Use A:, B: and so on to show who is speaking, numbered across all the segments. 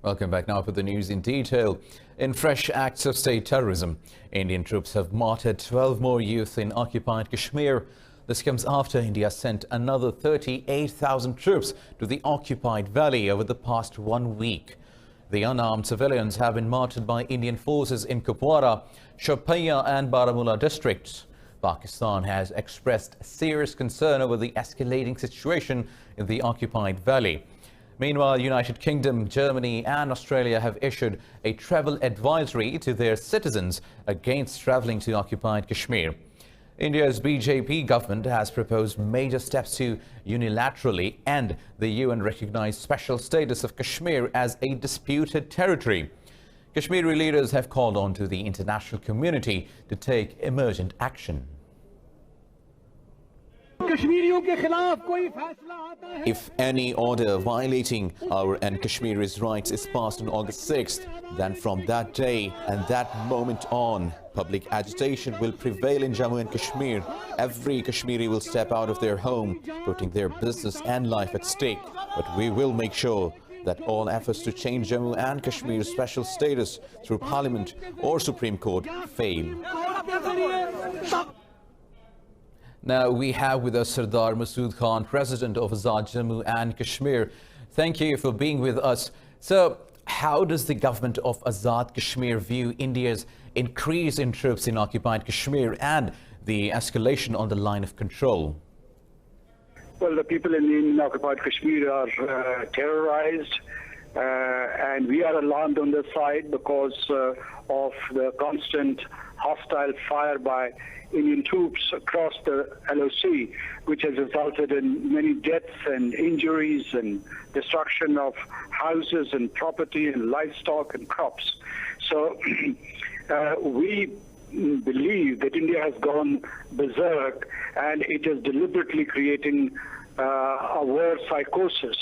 A: Welcome back now for the news in detail. In fresh acts of state terrorism, Indian troops have martyred 12 more youth in occupied Kashmir. This comes after India sent another 38,000 troops to the occupied valley over the past 1 week. The unarmed civilians have been martyred by Indian forces in Kupwara, Shopian and Baramulla districts. Pakistan has expressed serious concern over the escalating situation in the occupied valley. Meanwhile, United Kingdom, Germany and Australia have issued a travel advisory to their citizens against travelling to occupied Kashmir. India's BJP government has proposed major steps to unilaterally end the UN-recognized special status of Kashmir as a disputed territory. Kashmiri leaders have called on to the international community to take emergent action. If any order violating our and Kashmiri's rights is passed on August 6th, then from that day and that moment on, public agitation will prevail in Jammu and Kashmir. Every Kashmiri will step out of their home, putting their business and life at stake. But we will make sure that all efforts to change Jammu and Kashmir's special status through Parliament or Supreme Court fail. Now we have with us Sardar Masood Khan, President of Azad Jammu and Kashmir. Thank you for being with us. So, how does the government of Azad Kashmir view India's increase in troops in occupied Kashmir and the escalation on the line of control?
B: Well, the people in occupied Kashmir are terrorized, and we are alarmed on this side because of the constant hostile fire by Indian troops across the LOC, which has resulted in many deaths and injuries and destruction of houses and property and livestock and crops. So we believe that India has gone berserk and it is deliberately creating a war psychosis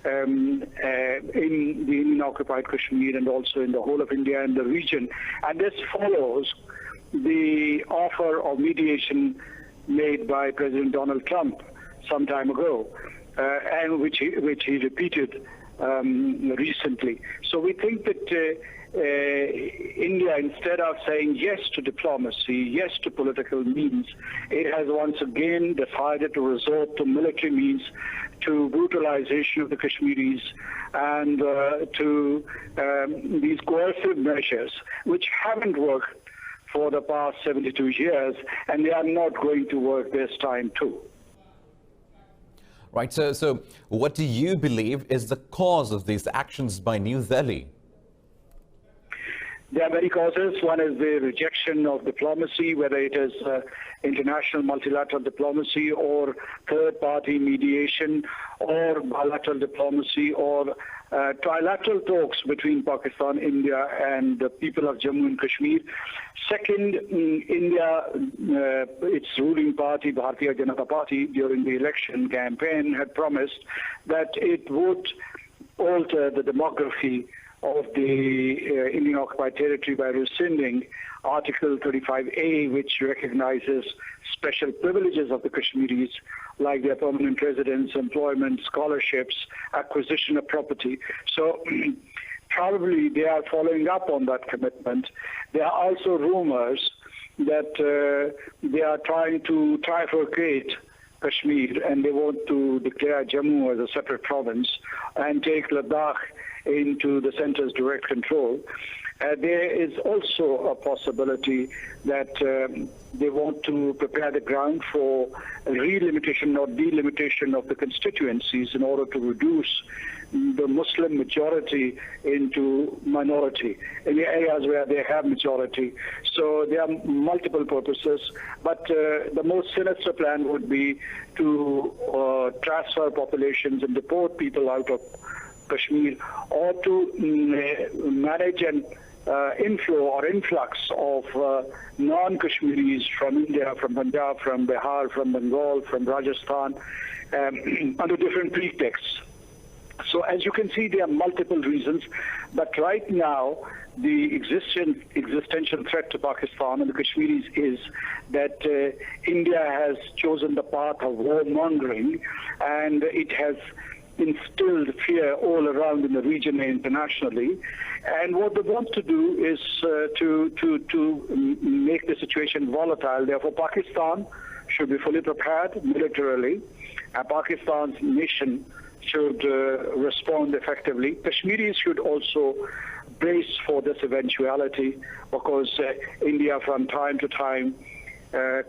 B: in the Indian-occupied Kashmir and also in the whole of India and the region. And this follows the offer of mediation made by President Donald Trump some time ago, and which he repeated recently. So we think that India, instead of saying yes to diplomacy, yes to political means, it has once again decided to resort to military means, to brutalization of the Kashmiris, and to these coercive measures, which haven't worked for the past 72 years, and they are not going to work this time too.
A: Right, so what do you believe is the cause of these actions by New Delhi?
B: There are many causes. One is the rejection of diplomacy, whether it is international multilateral diplomacy or third-party mediation or bilateral diplomacy or trilateral talks between Pakistan, India and the people of Jammu and Kashmir. Second, India, its ruling party, Bharatiya Janata Party, during the election campaign had promised that it would alter the demography of the Indian occupied territory by rescinding Article 35A, which recognizes special privileges of the Kashmiris, like their permanent residence, employment, scholarships, acquisition of property. So probably they are following up on that commitment. There are also rumors that they are trying to trifurcate Kashmir, and they want to declare Jammu as a separate province and take Ladakh into the centre's direct control. There is also a possibility that they want to prepare the ground for a relimitation or delimitation of the constituencies in order to reduce the Muslim majority into minority in the areas where they have majority. So there are multiple purposes, but the most sinister plan would be to transfer populations and deport people out of Kashmir, or to manage an inflow or influx of non-Kashmiris from India, from Punjab, from Bihar, from Bengal, from Rajasthan, under different pretexts. So as you can see, there are multiple reasons, but right now the existential threat to Pakistan and the Kashmiris is that India has chosen the path of warmongering, and it has instilled fear all around in the region and internationally. And what they want to do is to make the situation volatile. Therefore, Pakistan should be fully prepared militarily, and Pakistan's nation should respond effectively. Kashmiris should also brace for this eventuality, because India from time to time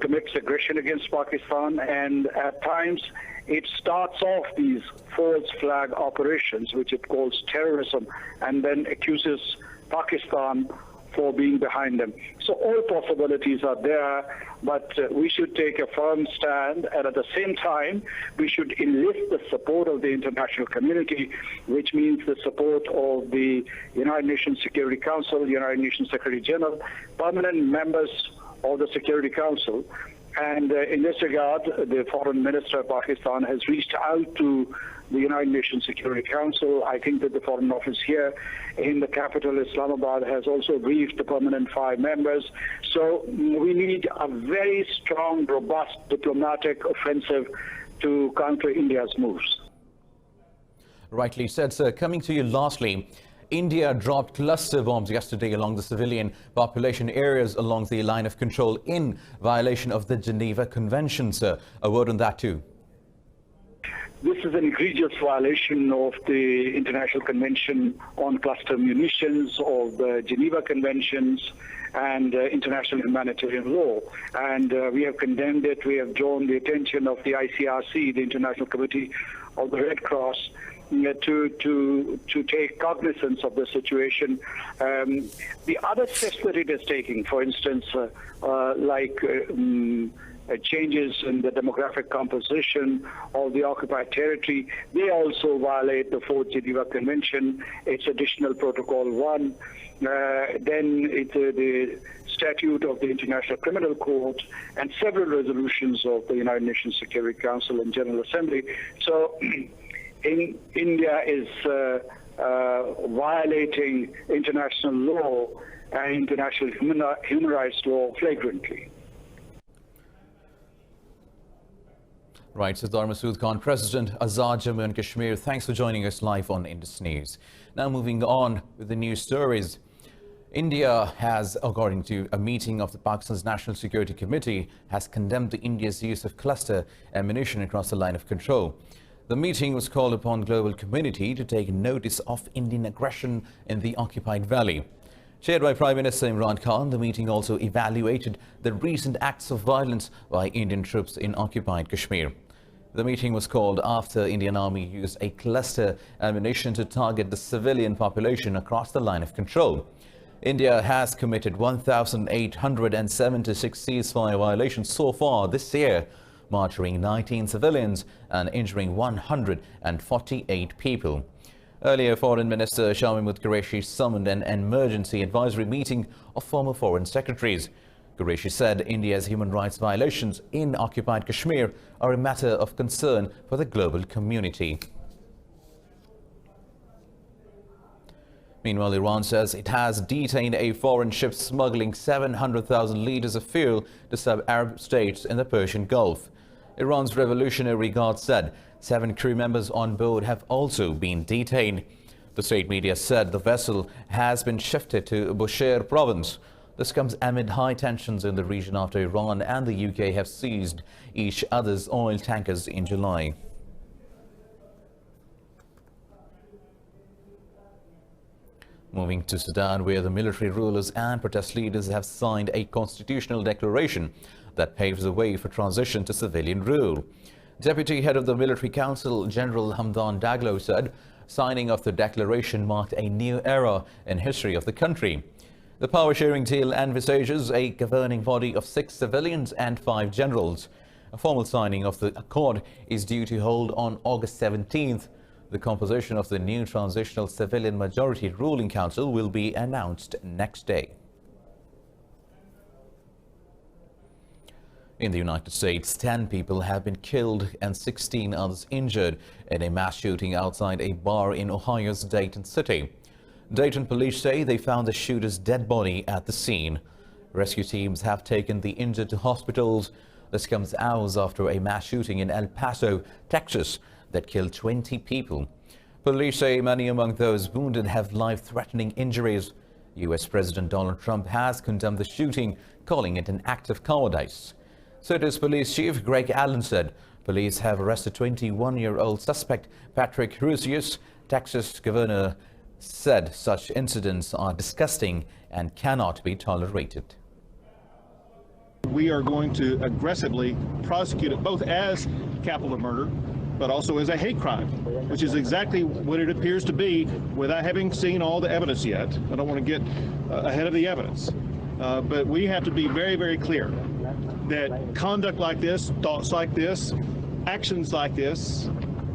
B: commits aggression against Pakistan, and at times it starts off these false flag operations, which it calls terrorism, and then accuses Pakistan for being behind them. So all possibilities are there, but we should take a firm stand, and at the same time, we should enlist the support of the international community, which means the support of the United Nations Security Council, United Nations Secretary General, permanent members of the Security Council. And in this regard, the Foreign Minister of Pakistan has reached out to the United Nations Security Council. I think that the Foreign Office here in the capital, Islamabad, has also briefed the permanent 5 members. So we need a very strong, robust diplomatic offensive to counter India's moves.
A: Rightly said, sir. Coming to you lastly, India dropped cluster bombs yesterday along the civilian population areas along the line of control in violation of the Geneva Convention, sir. A word on that too.
B: This is an egregious violation of the International Convention on Cluster Munitions, of the Geneva Conventions, and international humanitarian law. And we have condemned it. We have drawn the attention of the ICRC, the International Committee of the Red Cross, to take cognizance of the situation. The other steps that it is taking, for instance, changes in the demographic composition of the occupied territory, they also violate the 4th Geneva Convention, its additional Protocol 1, then the Statute of the International Criminal Court, and several resolutions of the United Nations Security Council and General Assembly. So India is violating international law and international human rights law flagrantly.
A: Right, Sardar Masood Khan, President, Azad Jammu and Kashmir, thanks for joining us live on Indus News. Now moving on with the news stories. India has, according to a meeting of the Pakistan's National Security Committee, has condemned India's use of cluster ammunition across the line of control. The meeting was called upon global community to take notice of Indian aggression in the occupied valley. Chaired by Prime Minister Imran Khan, the meeting also evaluated the recent acts of violence by Indian troops in occupied Kashmir. The meeting was called after Indian Army used a cluster ammunition to target the civilian population across the line of control. India has committed 1,876 ceasefire violations so far this year, martyring 19 civilians and injuring 148 people. Earlier, Foreign Minister Shah Mahmood Qureshi summoned an emergency advisory meeting of former foreign secretaries. Qureshi said India's human rights violations in occupied Kashmir are a matter of concern for the global community. Meanwhile, Iran says it has detained a foreign ship smuggling 700,000 litres of fuel to sub-Arab states in the Persian Gulf. Iran's Revolutionary Guard said 7 crew members on board have also been detained. The state media said the vessel has been shifted to Bushehr province. This comes amid high tensions in the region after Iran and the UK have seized each other's oil tankers in July. Moving to Sudan, where the military rulers and protest leaders have signed a constitutional declaration that paves the way for transition to civilian rule. Deputy head of the Military Council, General Hamdan Daglo, said signing of the declaration marked a new era in history of the country. The power-sharing deal envisages a governing body of 6 civilians and 5 generals. A formal signing of the accord is due to hold on August 17th. The composition of the new transitional civilian majority ruling council will be announced next day. In the United States, 10 people have been killed and 16 others injured in a mass shooting outside a bar in Ohio's Dayton City. Dayton police say they found the shooter's dead body at the scene. Rescue teams have taken the injured to hospitals. This comes hours after a mass shooting in El Paso, Texas, that killed 20 people. Police say many among those wounded have life-threatening injuries. U.S. President Donald Trump has condemned the shooting, calling it an act of cowardice. City's Police Chief Greg Allen said police have arrested 21-year-old suspect Patrick Rusius. Texas Governor said such incidents are disgusting and cannot be tolerated.
C: We are going to aggressively prosecute it both as capital murder, but also as a hate crime, which is exactly what it appears to be without having seen all the evidence yet. I don't want to get ahead of the evidence, but we have to be very, very clear that conduct like this, thoughts like this, actions like this,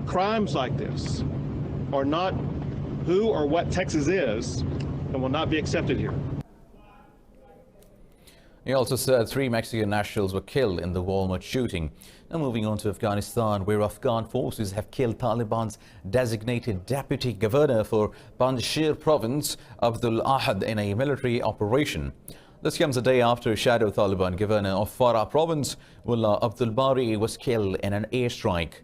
C: crimes like this are not who or what Texas is and will not be accepted here.
A: He also said 3 Mexican nationals were killed in the Walmart shooting. Now moving on to Afghanistan, where Afghan forces have killed Taliban's designated deputy governor for Panjshir province, Abdul Ahad, in a military operation. This comes a day after shadow Taliban governor of Farah province, Mullah Abdul Bari, was killed in an airstrike.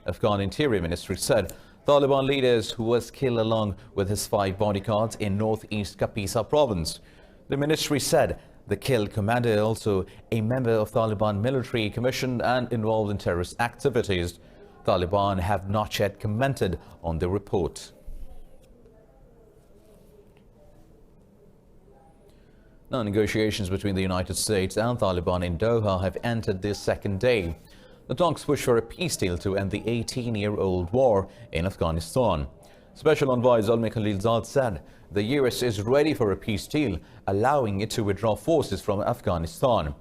A: Afghan Interior Ministry said Taliban leaders who was killed along with his 5 bodyguards in northeast Kapisa province. The ministry said the killed commander, also a member of Taliban military commission and involved in terrorist activities. Taliban have not yet commented on the report. Now, negotiations between the United States and Taliban in Doha have entered their second day. The talks push for a peace deal to end the 18-year-old war in Afghanistan. Special Envoy Zalmay Khalilzad said the U.S. is ready for a peace deal, allowing it to withdraw forces from Afghanistan.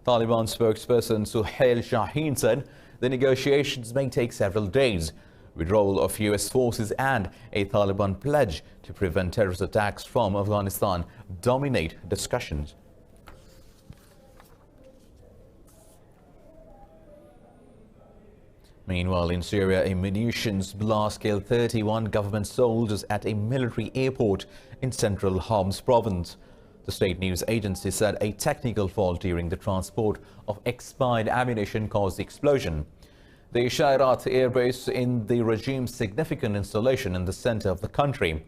A: Taliban spokesperson Suhail Shaheen said the negotiations may take several days. Withdrawal of U.S. forces and a Taliban pledge to prevent terrorist attacks from Afghanistan dominate discussions. Meanwhile, in Syria, a munitions blast killed 31 government soldiers at a military airport in central Homs province. The state news agency said a technical fault during the transport of expired ammunition caused the explosion. The Shairat airbase in the regime's significant installation in the center of the country.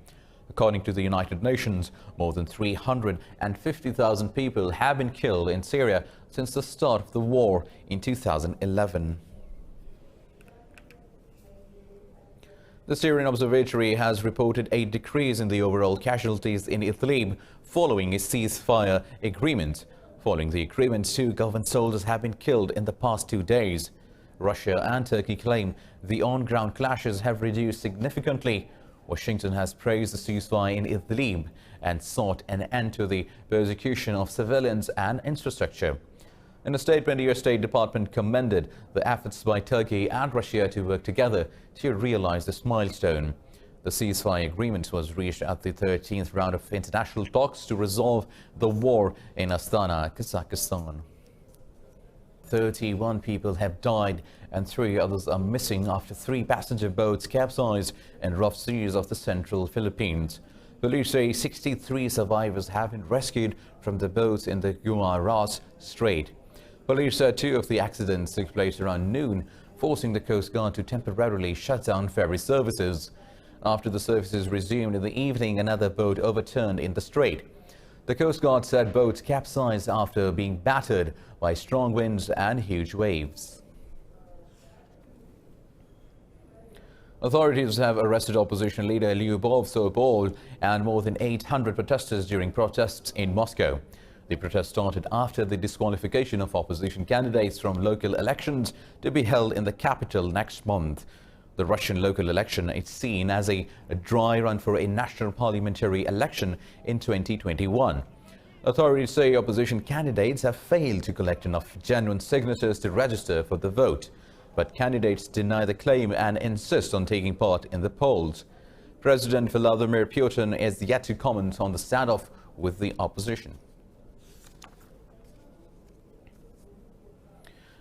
A: According to the United Nations, more than 350,000 people have been killed in Syria since the start of the war in 2011. The Syrian Observatory has reported a decrease in the overall casualties in Idlib following a ceasefire agreement. Following the agreement, 2 government soldiers have been killed in the past 2 days. Russia and Turkey claim the on-ground clashes have reduced significantly. Washington has praised the ceasefire in Idlib and sought an end to the persecution of civilians and infrastructure. In a statement, the U.S. State Department commended the efforts by Turkey and Russia to work together to realize this milestone. The ceasefire agreement was reached at the 13th round of international talks to resolve the war in Astana, Kazakhstan. 31 people have died and 3 others are missing after 3 passenger boats capsized in rough seas of the central Philippines. Police say 63 survivors have been rescued from the boats in the Guimaras Strait. Police said 2 of the accidents took place around noon, forcing the Coast Guard to temporarily shut down ferry services. After the services resumed in the evening, another boat overturned in the strait. The Coast Guard said boats capsized after being battered by strong winds and huge waves. Authorities have arrested opposition leader Lyubov Sobol and more than 800 protesters during protests in Moscow. The protest started after the disqualification of opposition candidates from local elections to be held in the capital next month. The Russian local election is seen as a dry run for a national parliamentary election in 2021. Authorities say opposition candidates have failed to collect enough genuine signatures to register for the vote, but candidates deny the claim and insist on taking part in the polls. President Vladimir Putin is yet to comment on the standoff with the opposition.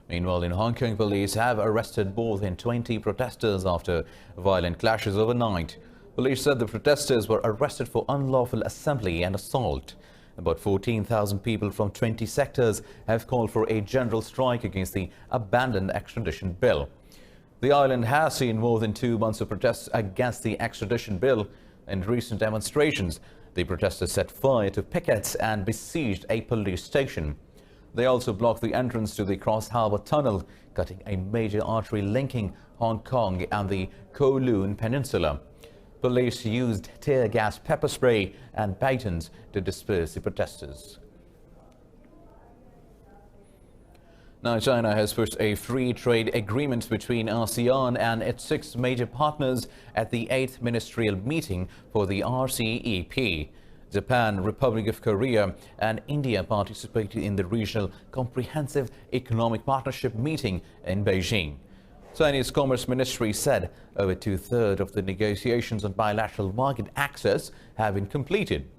A: Meanwhile, in Hong Kong, police have arrested more than 20 protesters after violent clashes overnight. Police said the protesters were arrested for unlawful assembly and assault. About 14,000 people from 20 sectors have called for a general strike against the abandoned extradition bill. The island has seen more than 2 months of protests against the extradition bill. In recent demonstrations, the protesters set fire to pickets and besieged a police station. They also blocked the entrance to the Cross Harbour Tunnel, cutting a major artery linking Hong Kong and the Kowloon Peninsula. Police used tear gas, pepper spray and batons to disperse the protesters. Now, China has pushed a free trade agreement between ASEAN and its 6 major partners at the 8th ministerial meeting for the RCEP. Japan, Republic of Korea and India participated in the Regional Comprehensive Economic Partnership meeting in Beijing. Chinese Commerce Ministry said over 2/3 of the negotiations on bilateral market access have been completed.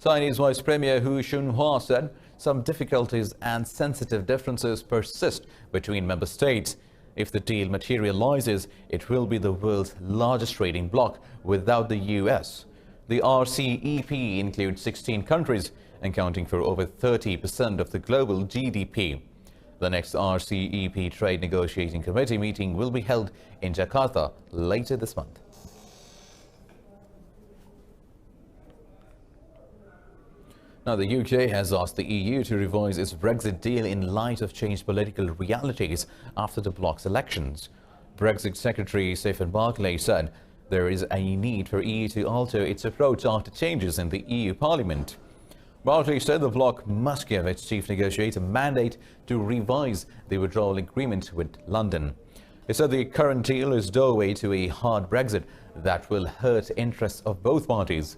A: Chinese Vice Premier Hu Xunhua said some difficulties and sensitive differences persist between member states. If the deal materializes, it will be the world's largest trading bloc without the US. The RCEP includes 16 countries, accounting for over 30% of the global GDP. The next RCEP Trade Negotiating Committee meeting will be held in Jakarta later this month. Now, the UK has asked the EU to revise its Brexit deal in light of changed political realities after the bloc's elections. Brexit Secretary Stephen Barclay said there is a need for EU to alter its approach after changes in the EU Parliament. Barclay said the bloc must give its chief negotiator mandate to revise the withdrawal agreement with London. He said the current deal is doorway to a hard Brexit that will hurt interests of both parties.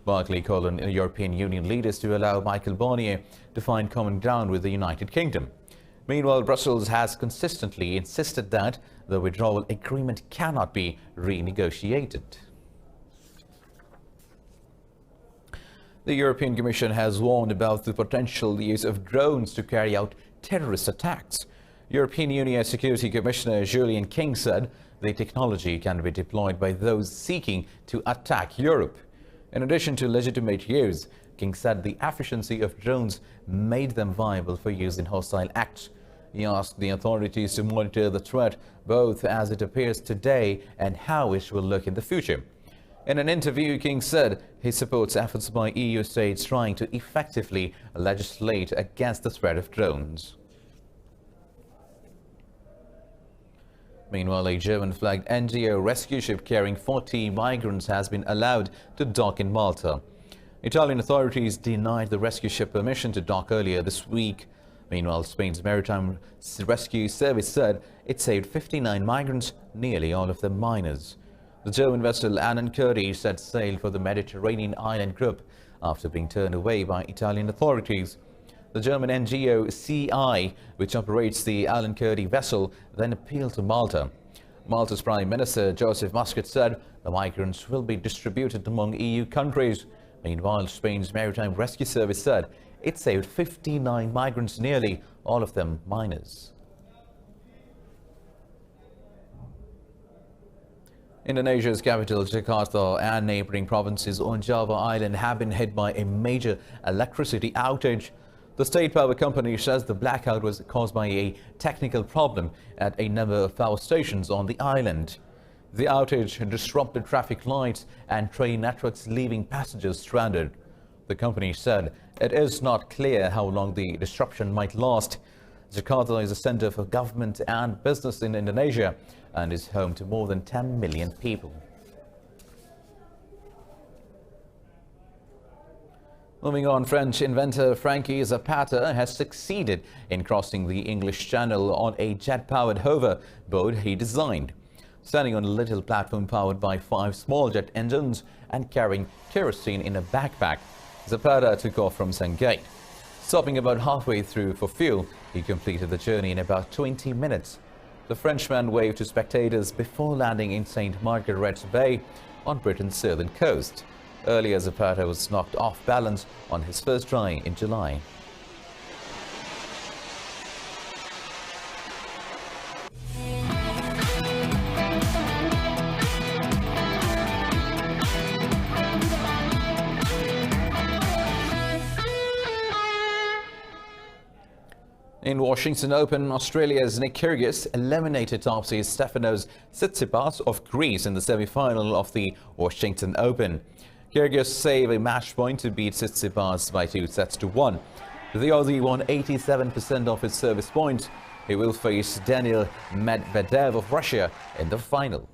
A: Barclay called on European Union leaders to allow Michael Barnier to find common ground with the United Kingdom. Meanwhile, Brussels has consistently insisted that the withdrawal agreement cannot be renegotiated. The European Commission has warned about the potential use of drones to carry out terrorist attacks. European Union Security Commissioner Julian King said the technology can be deployed by those seeking to attack Europe. In addition to legitimate use, King said the efficiency of drones made them viable for use in hostile acts. He asked the authorities to monitor the threat both as it appears today and how it will look in the future. In an interview, King said he supports efforts by EU states trying to effectively legislate against the threat of drones. Meanwhile, a German-flagged NGO rescue ship carrying 40 migrants has been allowed to dock in Malta. Italian authorities denied the rescue ship permission to dock earlier this week. Meanwhile, Spain's Maritime Rescue Service said it saved 59 migrants, nearly all of them minors. The German vessel Alan Kurdi set sail for the Mediterranean island group after being turned away by Italian authorities. The German NGO CI, which operates the Alan Kurdi vessel, then appealed to Malta. Malta's Prime Minister Joseph Muscat said the migrants will be distributed among EU countries. Meanwhile, Spain's Maritime Rescue Service said it saved 59 migrants, nearly all of them minors. Indonesia's capital, Jakarta, and neighboring provinces on Java Island have been hit by a major electricity outage. The state power company says the blackout was caused by a technical problem at a number of power stations on the island. The outage disrupted traffic lights and train networks, leaving passengers stranded. The company said it is not clear how long the disruption might last. Jakarta is a center for government and business in Indonesia and is home to more than 10 million people. Moving on, French inventor Frankie Zapata has succeeded in crossing the English Channel on a jet-powered hover boat he designed. Standing on a little platform powered by 5 small jet engines and carrying kerosene in a backpack, Zapata took off from Sangate. Stopping about halfway through for fuel, he completed the journey in about 20 minutes. The Frenchman waved to spectators before landing in St. Margaret's Bay on Britain's southern coast. Earlier, Zapata was knocked off balance on his first try in July. In In Washington Open, Australia's Nick Kyrgios eliminated top seed Stefanos Tsitsipas of Greece in the semi-final of the Washington Open. Kyrgios saved a match point to beat Tsitsipas by 2-1. The Aussie won 87% of his service points. He will face Daniil Medvedev of Russia in the final.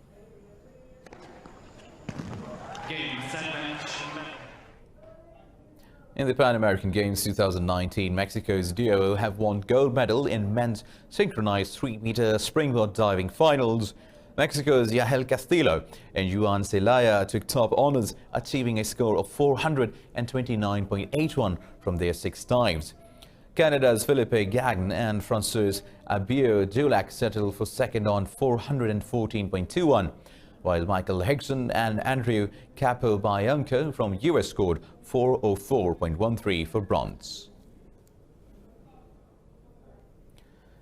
A: In the Pan American Games 2019, Mexico's duo have won gold medal in men's synchronized 3-meter springboard diving finals. Mexico's Yael Castillo and Juan Celaya took top honors, achieving a score of 429.81 from their 6 dives. Canada's Philippe Gagnon and Francois Abieu-Dulac settled for second on 414.21. While Michael Higson and Andrew Capobianco from US scored 404.13 for bronze.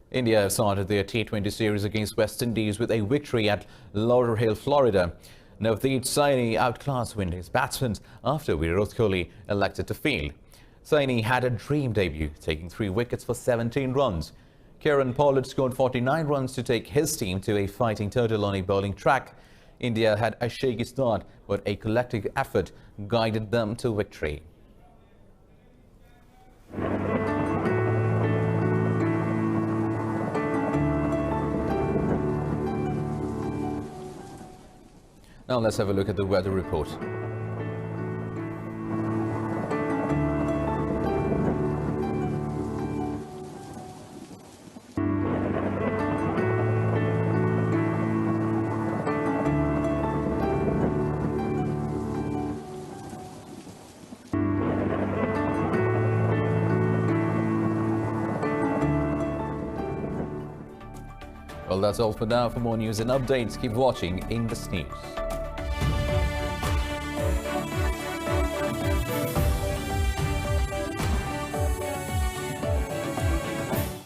A: India have started their T20 series against West Indies with a victory at Lauderhill, Florida. Navdeep Saini outclassed Windies batsmen after Virat Kohli elected to field. Saini had a dream debut, taking 3 wickets for 17 runs. Kieran Pollard scored 49 runs to take his team to a fighting total on a bowling track. India had a shaky start, but a collective effort guided them to victory. Now let's have a look at the weather report. Well, that's all for now. For more news and updates, keep watching Indus News.